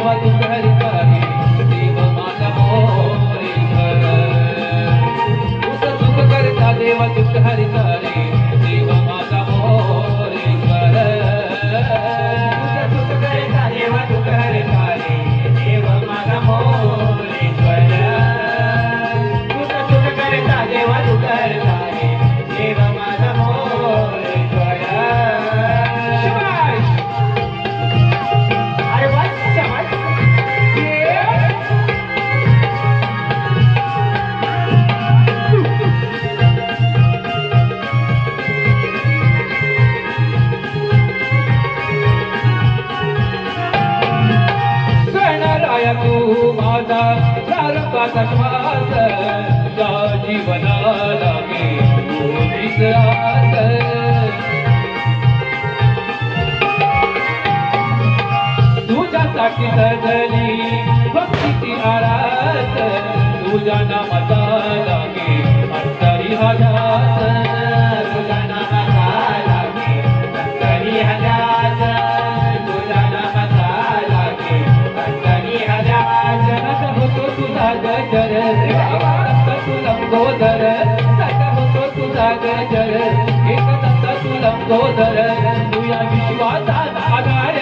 देवा तू हरिता रे देव माझा मोरेश्वर तुझ सुख करता देवा तू हरिता रे देव माझा मोरेश्वर तुझ सुख करता देवा तू हरिता रे देव माझा मोरेश्वर तुझ सुख करता देवा तू हरिता रे देव माझा मोरेश्वर शाबाश अरे वाह शाबाश गणराया तू माझा प्रारंभाचा श्वास या जीवनाला मी तुझीच आस तुझ्यासाठी सजली भक्तीची आरास तुझ्या नामाचा लागे अंतरी हजास तुझ्या नामाचा लागे अंतरी हजास तुझ्या नामाचा लागे अंतरी हजास नका होतो तुझा गजर नका तू लंबोदर नका होतो तुझा गजर एक नका तू लंबोदर तुझ्या विश्वाचा आधार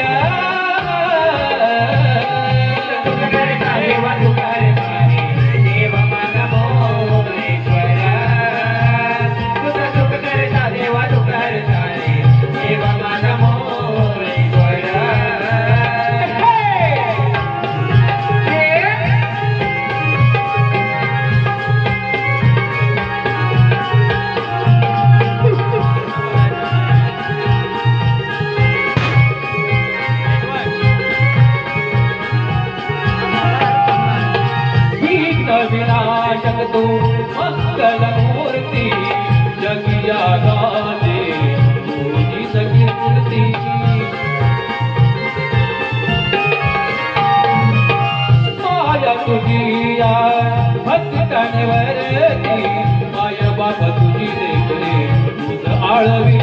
विनाशक तू मंगल मूर्ती जगिया गाजे तुझी कीर्ती माया तुझी भक्तांवरती माया बाबा तुझी देखरे तुझ आळवी